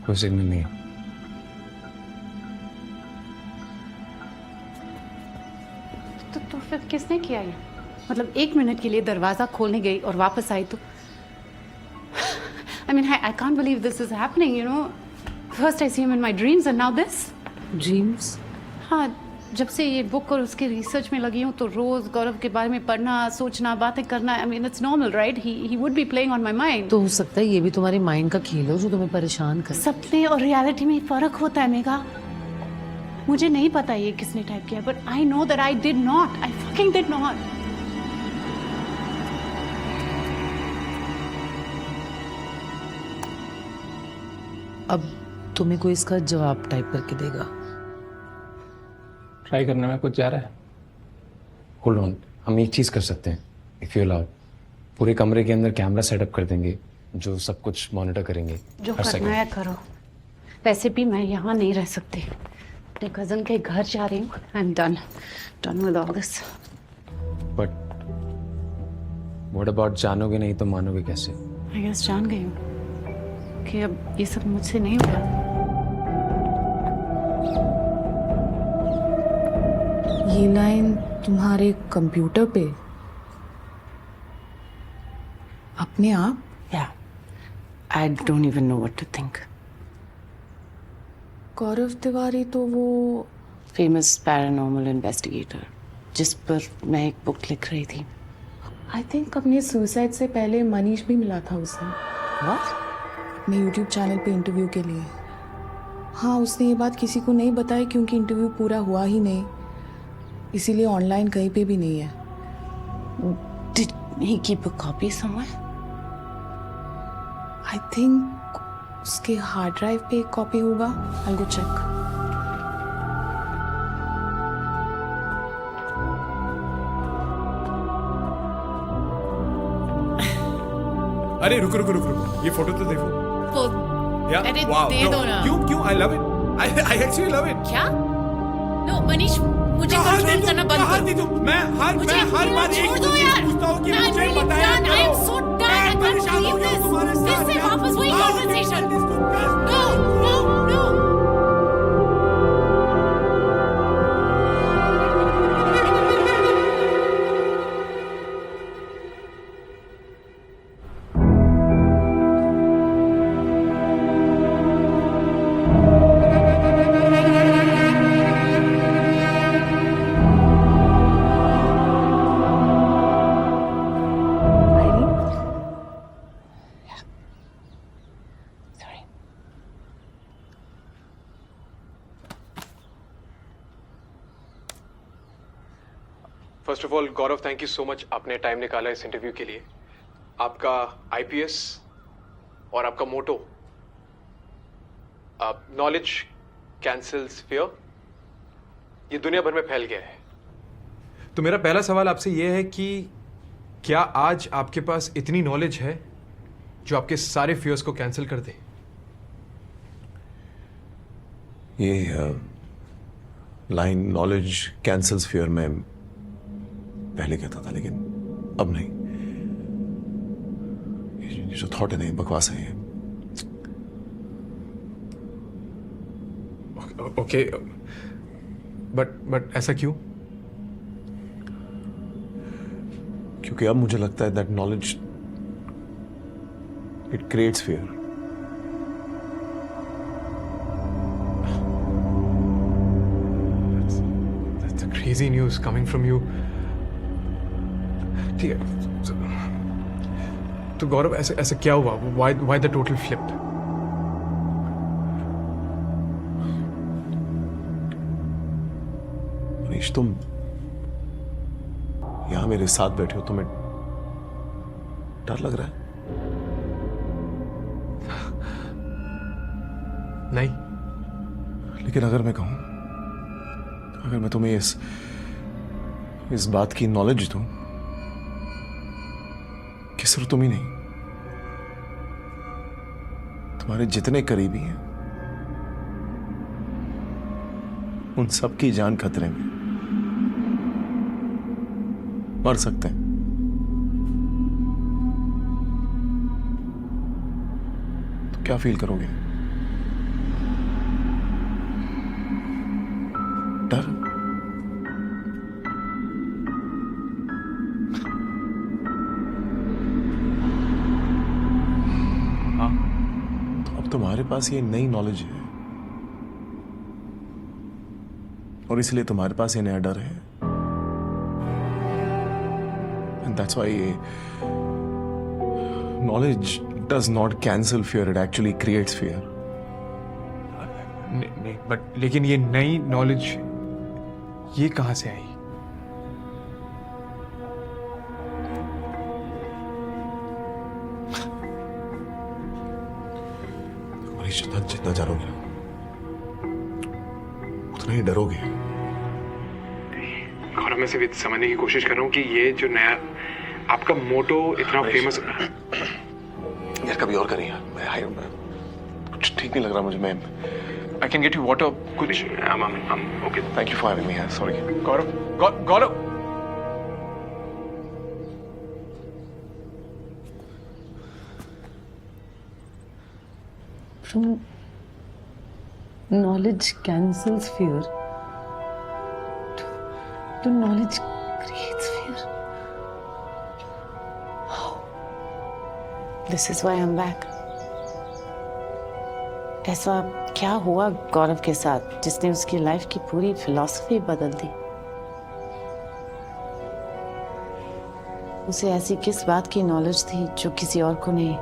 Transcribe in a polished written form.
कोई सिग्नल नहीं है। तो फिर किसने किया ये? मतलब 1 मिनट के लिए दरवाजा खोलने गई और वापस आई तो I can't believe this is happening, you know. First I see him in my dreams and now this. Dreams? हाँ, जब से ये बुक और उसके रिसर्च में लगी हूँ तो रोज गौरव के बारे में पढ़ना, सोचना, बातें करना, it's normal, right? He would be playing on my mind. तो हो सकता है ये भी तुम्हारी माइंड का खेल हो जो तुम्हें परेशान करे। सपने और रियलिटी में फर्क होता है मेघा। मुझे नहीं पता ये किसने टाइप किया, but I know that I did not, I fucking did not. अब तुम्हें कोई इसका जवाब टाइप करके देगा। ट्राई करने में कुछ जा रहा है? होल्ड ऑन, हम एक चीज कर सकते हैं इफ यू अलाउ। पूरे कमरे के अंदर कैमरा सेटअप कर देंगे जो सब कुछ मॉनिटर करेंगे। जो हर करना सेकंड। है करो। वैसे भी मैं यहाँ नहीं रह सकती, अपने कजन के घर जा रही हूँ। I am done with all this. But what about, जानोगे नहीं तो मानोगे कैसे? आई गेस जान गई हूँ कि अब ये सब मुझसे नहीं होगा। ये लाइन तुम्हारे कंप्यूटर पे अपने आप? Yeah. I don't even know what to think. गौरव तिवारी तो वो Famous paranormal investigator, जिस पर मैं एक बुक लिख रही थी। आई थिंक अपने सुसाइड से पहले मनीष भी मिला था उसे। What? अपने यूट्यूब चैनल पे इंटरव्यू के लिए। हाँ, उसने ये बात किसी को नहीं बताई क्योंकि इंटरव्यू पूरा हुआ ही नहीं, इसीलिए ऑनलाइन कहीं पे भी नहीं है। Did he keep a copy somewhere? I think उसके हार्ड ड्राइव पे एक कॉपी होगा। I will go check. अरे रुको रुको रुको रुको, ये फोटो तो देखो। या अरे वाओ, दे दो ना। क्यों क्यों? I love it, I actually love it. क्या? नो मनीष, मुझे कंट्रोल करना बंद कहाँ करो। दी तुम? मैं हर मुझे बार एक छोड़ दो चीज यार। पूछता हूँ कि I'm मुझे really बताया done. I am करो। so done. मैं I can't परेशान हो believe गया this. तुम्हारे This साथ से यार। वापस वही How you conversation. can discuss? No, no, no. Sorry. First of all Gaurav, thank you so much, आपने टाइम निकाला इस इंटरव्यू के लिए। आपका आईपीएस और आपका मोटो नॉलेज कैंसल्स फियर, ये दुनिया भर में फैल गया है। तो मेरा पहला सवाल आपसे ये है कि क्या आज आपके पास इतनी नॉलेज है जो आपके सारे फियर्स को कैंसिल कर दे? ये लाइन नॉलेज कैंसल्स फियर में पहले कहता था, लेकिन अब नहीं। ये जो थॉट है नहीं, बकवास है ये। ओके, बट ऐसा क्यों? क्योंकि अब मुझे लगता है that knowledge it creates fear. That's a crazy news coming from you. ठीक है, तो गौरव ऐसे ऐसे क्या हुआ? Why the total flip? Manish, तुम यहां मेरे साथ बैठे हो, तुम्हें डर लग रहा है? नहीं। लेकिन अगर मैं कहूं, अगर मैं तुम्हें इस बात की नॉलेज दूं कि सिर्फ तुम ही नहीं, तुम्हारे जितने करीबी हैं उन सब की जान खतरे में, मर सकते हैं। तो क्या फील करोगे? पास ये नई नॉलेज है और इसलिए तुम्हारे पास ये नया डर है। And that's why knowledge does not cancel fear, it actually creates fear. नहीं, बट लेकिन ये नई नॉलेज ये कहां से आई? मनीष, जितना जानोगे ना उतना ही डरोगे। गौरव, मैं सिर्फ समझने की कोशिश कर रहा हूँ कि ये जो नया आपका मोटो इतना फेमस। यार कभी और करें यार, मैं कुछ ठीक नहीं लग रहा मुझे। मैं I can get you water कुछ। Okay, thank you for having me यार, sorry. Gaurav, Gaurav, Knowledge cancels fear. To knowledge creates fear. This is why I'm back. ऐसा क्या हुआ गौरव के साथ जिसने उसकी लाइफ की पूरी फिलॉसफी बदल दी? उसे ऐसी किस बात की नॉलेज थी जो किसी और को नहीं?